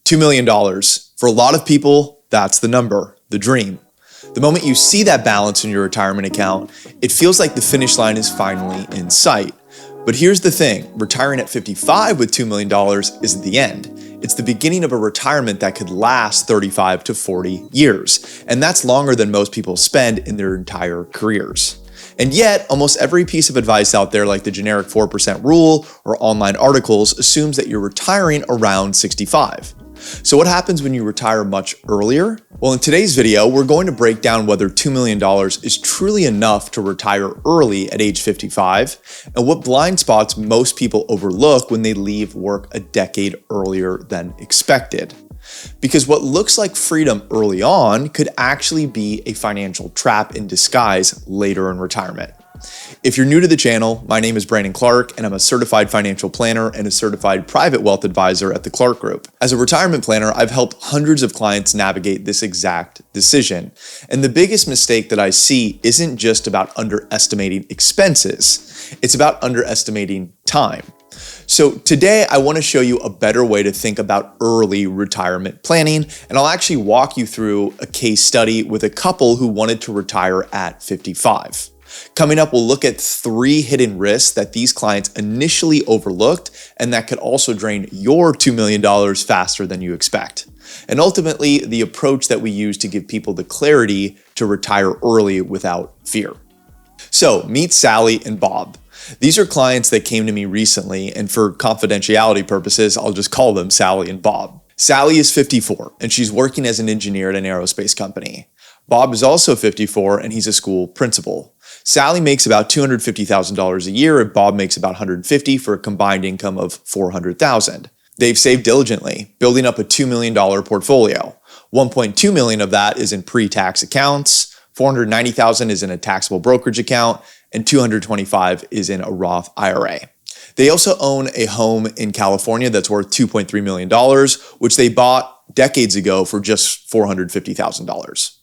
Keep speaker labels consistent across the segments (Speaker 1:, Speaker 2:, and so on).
Speaker 1: $2 million. For a lot of people, that's the number, the dream. The moment you see that balance in your retirement account, it feels like the finish line is finally in sight. But here's the thing, retiring at 55 with $2 million isn't the end. It's the beginning of a retirement that could last 35 to 40 years. And that's longer than most people spend in their entire careers. And yet, almost every piece of advice out there, like the generic 4% rule or online articles, assumes that you're retiring around 65. So what happens when you retire much earlier? Well, in today's video, we're going to break down whether $2 million is truly enough to retire early at age 55, and what blind spots most people overlook when they leave work a decade earlier than expected. Because what looks like freedom early on could actually be a financial trap in disguise later in retirement. If you're new to the channel, my name is Brandon Clark, and I'm a certified financial planner and a certified private wealth advisor at the Clark Group. As a retirement planner, I've helped hundreds of clients navigate this exact decision. And the biggest mistake that I see isn't just about underestimating expenses, it's about underestimating time. So today I want to show you a better way to think about early retirement planning, and I'll actually walk you through a case study with a couple who wanted to retire at 55. Coming up, we'll look at 3 hidden risks that these clients initially overlooked and that could also drain your $2 million faster than you expect. And ultimately, the approach that we use to give people the clarity to retire early without fear. So meet Sally and Bob. These are clients that came to me recently, and for confidentiality purposes, I'll just call them Sally and Bob. Sally is 54, and she's working as an engineer at an aerospace company. Bob is also 54, and he's a school principal. Sally makes about $250,000 a year, and Bob makes about $150,000 for a combined income of $400,000. They've saved diligently, building up a $2 million portfolio. $1.2 million of that is in pre-tax accounts, $490,000 is in a taxable brokerage account, and $225,000 is in a Roth IRA. They also own a home in California that's worth $2.3 million, which they bought decades ago for just $450,000.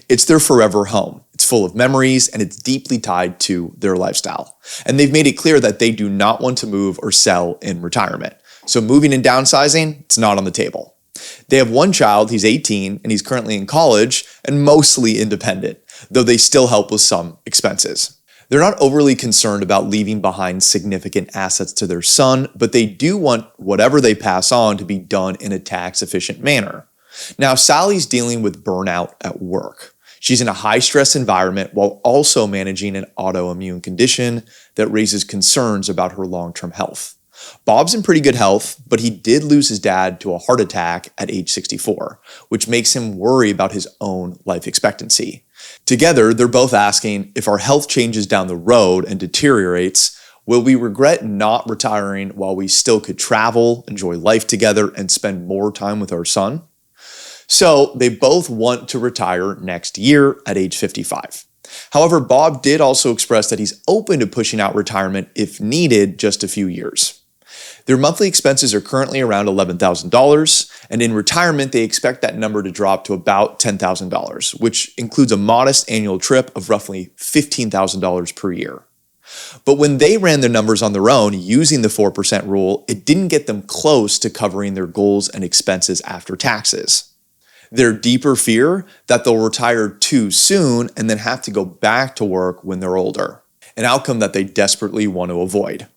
Speaker 1: It's their forever home. It's full of memories and it's deeply tied to their lifestyle. And they've made it clear that they do not want to move or sell in retirement. So moving and downsizing, it's not on the table. They have one child, he's 18, and he's currently in college and mostly independent, though they still help with some expenses. They're not overly concerned about leaving behind significant assets to their son, but they do want whatever they pass on to be done in a tax-efficient manner. Now, Sally's dealing with burnout at work. She's in a high-stress environment while also managing an autoimmune condition that raises concerns about her long-term health. Bob's in pretty good health, but he did lose his dad to a heart attack at age 64, which makes him worry about his own life expectancy. Together, they're both asking, if our health changes down the road and deteriorates, will we regret not retiring while we still could travel, enjoy life together, and spend more time with our son? So they both want to retire next year at age 55. However, Bob did also express that he's open to pushing out retirement if needed just a few years. Their monthly expenses are currently around $11,000, and in retirement, they expect that number to drop to about $10,000, which includes a modest annual trip of roughly $15,000 per year. But when they ran the numbers on their own using the 4% rule, it didn't get them close to covering their goals and expenses after taxes. Their deeper fear that they'll retire too soon and then have to go back to work when they're older, an outcome that they desperately want to avoid.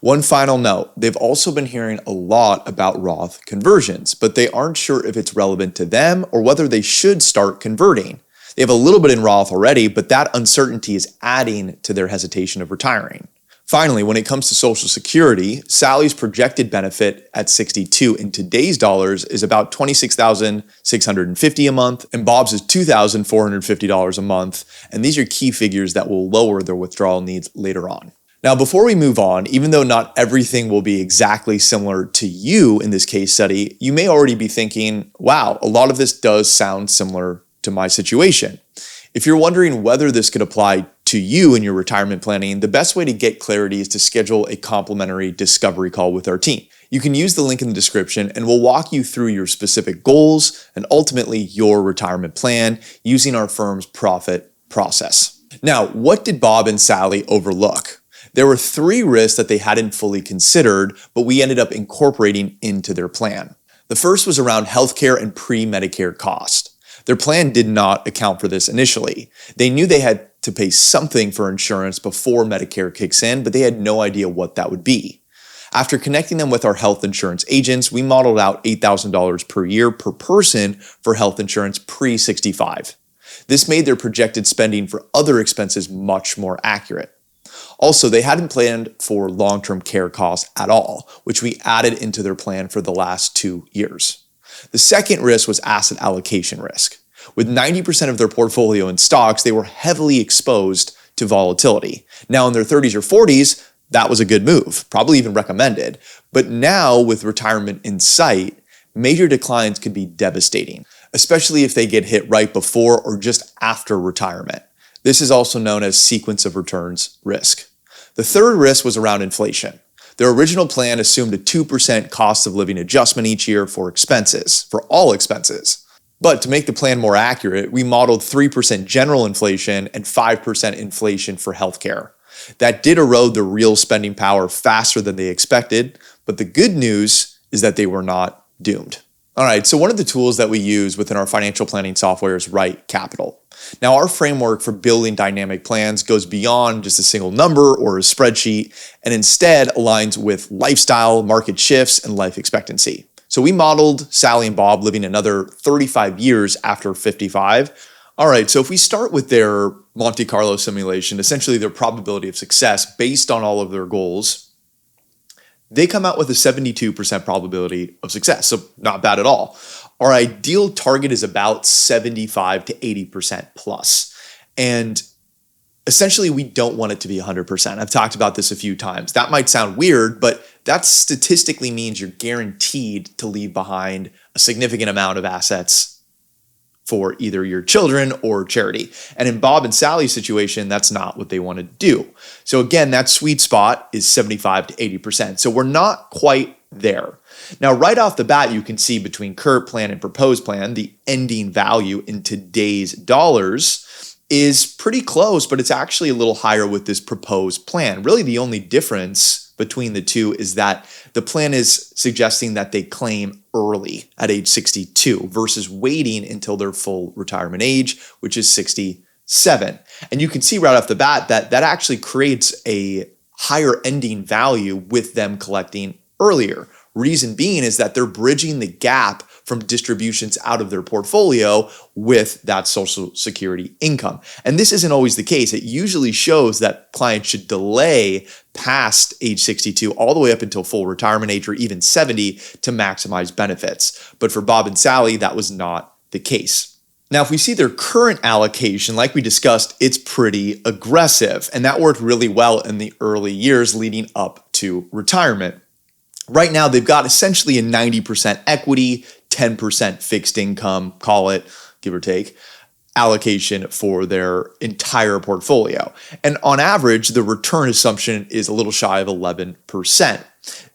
Speaker 1: One final note, they've also been hearing a lot about Roth conversions, but they aren't sure if it's relevant to them or whether they should start converting. They have a little bit in Roth already, but that uncertainty is adding to their hesitation of retiring. Finally, when it comes to Social Security, Sally's projected benefit at 62 in today's dollars is about $26,650 a month, and Bob's is $2,450 a month, and these are key figures that will lower their withdrawal needs later on. Now, before we move on, even though not everything will be exactly similar to you in this case study, you may already be thinking, wow, a lot of this does sound similar to my situation. If you're wondering whether this could apply to you in your retirement planning, the best way to get clarity is to schedule a complimentary discovery call with our team. You can use the link in the description and we'll walk you through your specific goals and ultimately your retirement plan using our firm's profit process. Now, what did Bob and Sally overlook? There were 3 risks that they hadn't fully considered, but we ended up incorporating into their plan. The first was around healthcare and pre-Medicare cost. Their plan did not account for this initially. They knew they had to pay something for insurance before Medicare kicks in, but they had no idea what that would be. After connecting them with our health insurance agents, we modeled out $8,000 per year per person for health insurance pre-65. This made their projected spending for other expenses much more accurate. Also, they hadn't planned for long-term care costs at all, which we added into their plan for the last 2 years. The second risk was asset allocation risk. With 90% of their portfolio in stocks, they were heavily exposed to volatility. Now in their 30s or 40s, that was a good move, probably even recommended. But now with retirement in sight, major declines could be devastating, especially if they get hit right before or just after retirement. This is also known as sequence of returns risk. The third risk was around inflation. Their original plan assumed a 2% cost of living adjustment each year for expenses, for all expenses. But to make the plan more accurate, we modeled 3% general inflation and 5% inflation for healthcare. That did erode the real spending power faster than they expected, but the good news is that they were not doomed. All right, so one of the tools that we use within our financial planning software is Right Capital. Now, our framework for building dynamic plans goes beyond just a single number or a spreadsheet, and instead aligns with lifestyle, market shifts, and life expectancy. So we modeled Sally and Bob living another 35 years after 55. All right, so if we start with their Monte Carlo simulation, essentially their probability of success based on all of their goals, they come out with a 72% probability of success, so not bad at all. Our ideal target is about 75 to 80% plus. And essentially, we don't want it to be 100%. I've talked about this a few times. That might sound weird, but that statistically means you're guaranteed to leave behind a significant amount of assets for either your children or charity. And in Bob and Sally's situation, that's not what they want to do. So again, that sweet spot is 75 to 80%. So we're not quite there. Now, right off the bat, you can see between current plan and proposed plan, the ending value in today's dollars is pretty close, but it's actually a little higher with this proposed plan. Really, the only difference between the two is that the plan is suggesting that they claim early at age 62 versus waiting until their full retirement age, which is 67. And you can see right off the bat that that actually creates a higher ending value with them collecting earlier. Reason being is that they're bridging the gap from distributions out of their portfolio with that Social Security income. And this isn't always the case. It usually shows that clients should delay past age 62 all the way up until full retirement age or even 70 to maximize benefits. But for Bob and Sally, that was not the case. Now, if we see their current allocation, like we discussed, it's pretty aggressive. And that worked really well in the early years leading up to retirement. Right now, they've got essentially a 90% equity, 10% fixed income, call it, give or take, allocation for their entire portfolio. And on average, the return assumption is a little shy of 11%.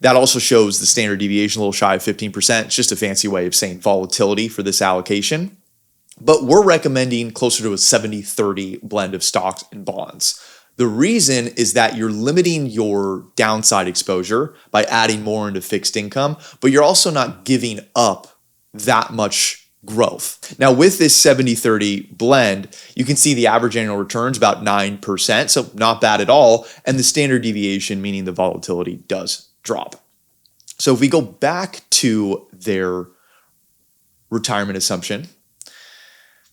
Speaker 1: That also shows the standard deviation a little shy of 15%. It's just a fancy way of saying volatility for this allocation. But we're recommending closer to a 70-30 blend of stocks and bonds. The reason is that you're limiting your downside exposure by adding more into fixed income, but you're also not giving up that much growth. Now, with this 70-30 blend, you can see the average annual returns about 9%, so not bad at all, and the standard deviation, meaning the volatility, does drop. So if we go back to their retirement assumption,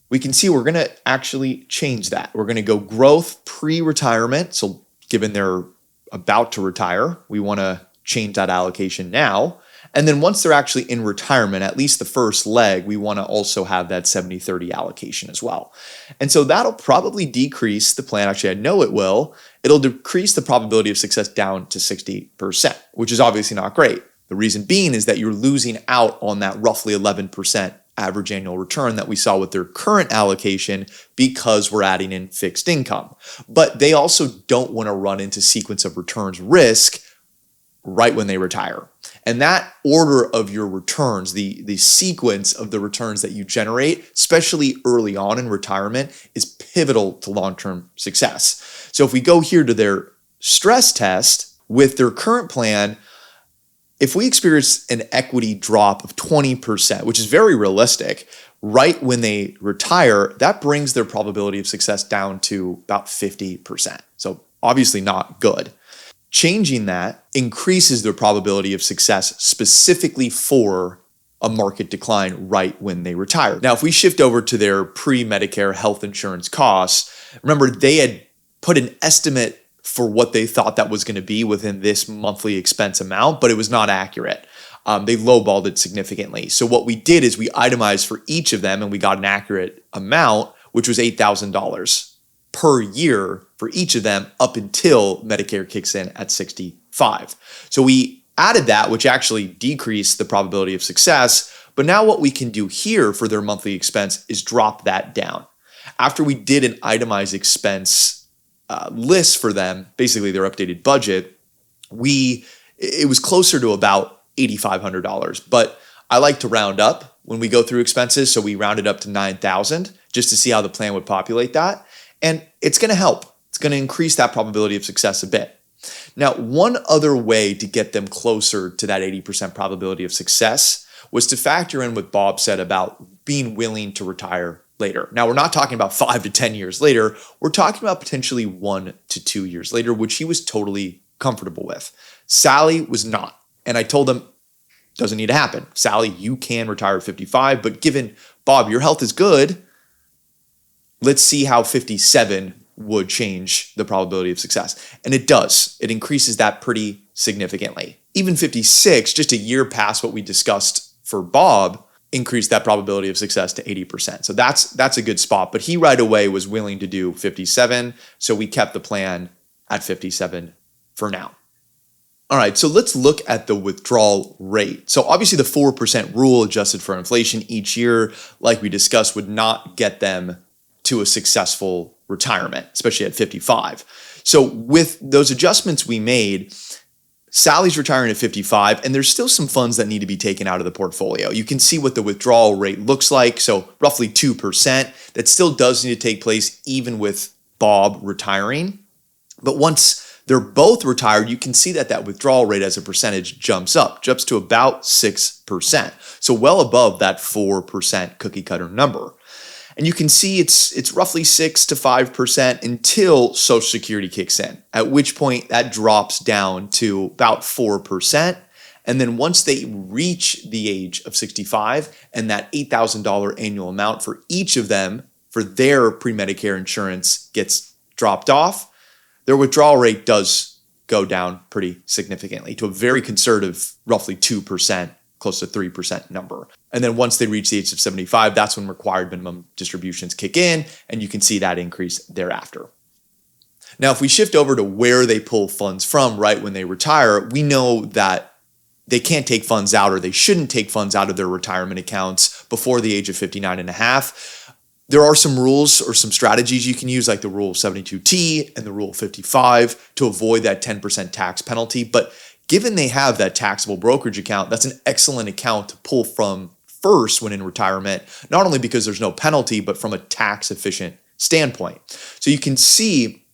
Speaker 1: we can see we're going to actually change that. We're going to go growth pre-retirement. So given they're about to retire, we want to change that allocation now. And then once they're actually in retirement, at least the first leg, we want to also have that 70-30 allocation as well. And so that'll probably decrease the plan. Actually, I know it will. It'll decrease the probability of success down to 60%, which is obviously not great. The reason being is that you're losing out on that roughly 11% average annual return that we saw with their current allocation because we're adding in fixed income. But they also don't want to run into sequence of returns risk right when they retire. And that order of your returns, the sequence of the returns that you generate, especially early on in retirement, is pivotal to long-term success. So if we go here to their stress test with their current plan, If we experience an equity drop of 20%, which is very realistic, right when they retire, that brings their probability of success down to about 50%. So obviously not good. Changing that increases their probability of success specifically for a market decline right when they retire. Now, if we shift over to their pre-Medicare health insurance costs, remember they had put an estimate for what they thought that was going to be within this monthly expense amount, but it was not accurate. They lowballed it significantly. So what we did is we itemized for each of them and we got an accurate amount, which was $8,000 per year for each of them up until Medicare kicks in at 65. So we added that, which actually decreased the probability of success. But now what we can do here for their monthly expense is drop that down. After we did an itemized expense list for them, basically their updated budget, it was closer to about $8,500. But I like to round up when we go through expenses. So we rounded up to $9,000 just to see how the plan would populate that. And it's going to help. It's going to increase that probability of success a bit. Now, one other way to get them closer to that 80% probability of success was to factor in what Bob said about being willing to retire later. Now, we're not talking about 5 to 10 years later. We're talking about potentially 1 to 2 years later, which he was totally comfortable with. Sally was not. And I told him, doesn't need to happen. Sally, you can retire at 55, but given Bob, your health is good, let's see how 57 would change the probability of success. And it does. It increases that pretty significantly. Even 56, just a year past what we discussed for Bob, increased that probability of success to 80%. So that's a good spot. But he right away was willing to do 57. So we kept the plan at 57 for now. All right, so let's look at the withdrawal rate. So obviously the 4% rule adjusted for inflation each year, like we discussed, would not get them to a successful retirement, especially at 55. So with those adjustments we made, Sally's retiring at 55, and there's still some funds that need to be taken out of the portfolio. You can see what the withdrawal rate looks like. So roughly 2%. That still does need to take place even with Bob retiring. But once they're both retired, you can see that withdrawal rate as a percentage jumps to about 6%. So well above that 4% cookie cutter number. And you can see it's roughly 6 to 5% until Social Security kicks in, at which point that drops down to about 4%. And then once they reach the age of 65 and that $8,000 annual amount for each of them for their pre-Medicare insurance gets dropped off, their withdrawal rate does go down pretty significantly to a very conservative, roughly 2%. Close to 3% number. And then once they reach the age of 75, that's when required minimum distributions kick in, and you can see that increase thereafter. Now, if we shift over to where they pull funds from right when they retire, we know that they can't take funds out, or they shouldn't take funds out of their retirement accounts before the age of 59 and a half. There are some rules or some strategies you can use, like the Rule 72T and the Rule 55, to avoid that 10% tax penalty. But given they have that taxable brokerage account, that's an excellent account to pull from first when in retirement, not only because there's no penalty, but from a tax efficient standpoint. So you can see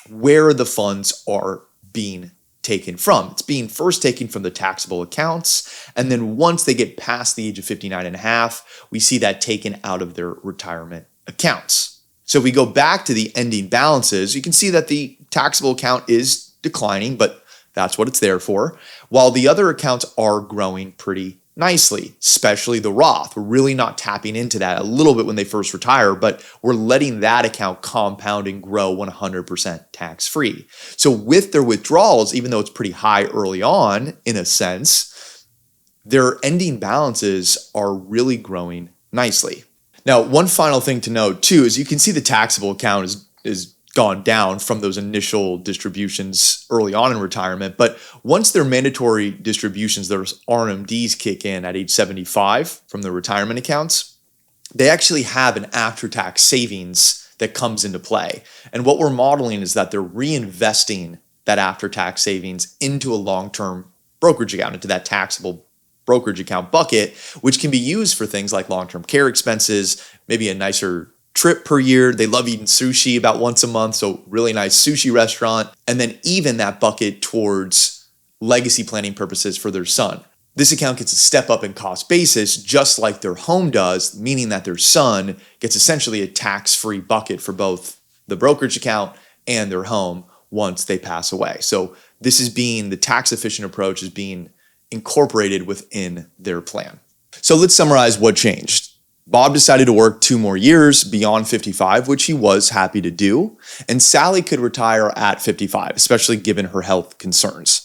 Speaker 1: where the funds are being taken from. It's being first taken from the taxable accounts. And then once they get past the age of 59 and a half, we see that taken out of their retirement accounts. So if we go back to the ending balances, you can see that the taxable account is declining, but that's what it's there for. While the other accounts are growing pretty nicely, especially the Roth. We're really not tapping into that a little bit when they first retire, but we're letting that account compound and grow 100% tax-free. So with their withdrawals, even though it's pretty high early on, in a sense, their ending balances are really growing nicely. Now, one final thing to note too is you can see the taxable account is gone down from those initial distributions early on in retirement. But once their mandatory distributions, those RMDs kick in at age 75 from the retirement accounts, they actually have an after-tax savings that comes into play. And what we're modeling is that they're reinvesting that after-tax savings into a long-term brokerage account, into that taxable brokerage account bucket, which can be used for things like long-term care expenses, maybe a nicer trip per year. They love eating sushi about once a month, so really nice sushi restaurant. And then even that bucket towards legacy planning purposes for their son. This account gets a step up in cost basis just like their home does, meaning that their son gets essentially a tax-free bucket for both the brokerage account and their home once they pass away. So this is being, the tax efficient approach is being incorporated within their plan. So let's summarize what changed. Bob decided to work 2 more years beyond 55, which he was happy to do, and Sally could retire at 55, especially given her health concerns.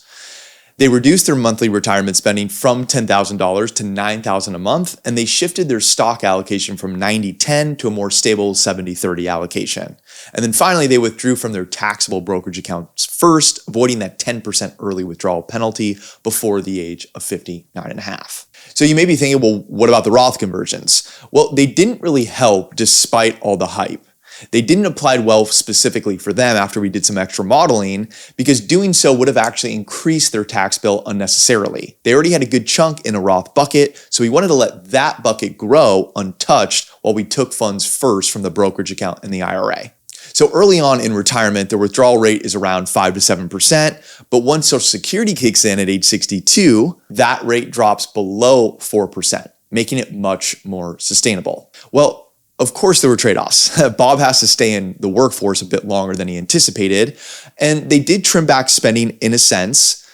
Speaker 1: They reduced their monthly retirement spending from $10,000 to $9,000 a month, and they shifted their stock allocation from 90-10 to a more stable 70-30 allocation. And then finally, they withdrew from their taxable brokerage accounts first, avoiding that 10% early withdrawal penalty before the age of 59.5. So you may be thinking, well, what about the Roth conversions? Well, they didn't really help despite all the hype. They didn't apply well specifically for them after we did some extra modeling, because doing so would have actually increased their tax bill unnecessarily. They already had a good chunk in a Roth bucket, so we wanted to let that bucket grow untouched while we took funds first from the brokerage account and the IRA. So early on in retirement, the withdrawal rate is around 5 to 7%, but once Social Security kicks in at age 62, that rate drops below 4%, making it much more sustainable. Well, of course, there were trade-offs. Bob has to stay in the workforce a bit longer than he anticipated, and they did trim back spending in a sense.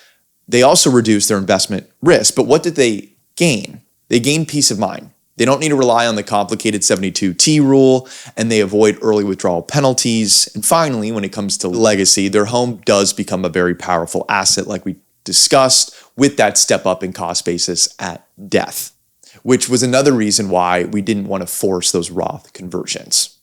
Speaker 1: They also reduced their investment risk, but what did they gain? They gained peace of mind. They don't need to rely on the complicated 72T rule, and they avoid early withdrawal penalties. And finally, when it comes to legacy, their home does become a very powerful asset like we discussed, with that step up in cost basis at death, which was another reason why we didn't want to force those Roth conversions.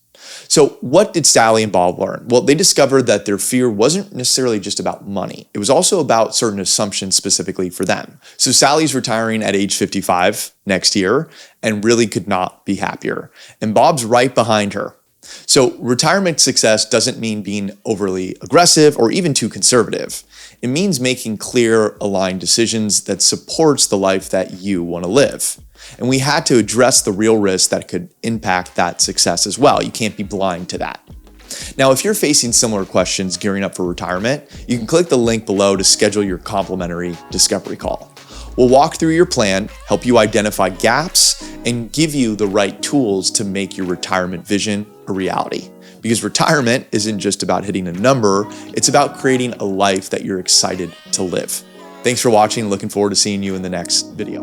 Speaker 1: So what did Sally and Bob learn? Well, they discovered that their fear wasn't necessarily just about money. It was also about certain assumptions specifically for them. So Sally's retiring at age 55 next year and really could not be happier. And Bob's right behind her. So retirement success doesn't mean being overly aggressive or even too conservative. It means making clear, aligned decisions that supports the life that you want to live. And we had to address the real risks that could impact that success as well. You can't be blind to that. Now, if you're facing similar questions gearing up for retirement, you can click the link below to schedule your complimentary discovery call. We'll walk through your plan, help you identify gaps, and give you the right tools to make your retirement vision a reality. Because retirement isn't just about hitting a number, it's about creating a life that you're excited to live. Thanks for watching. Looking forward to seeing you in the next video.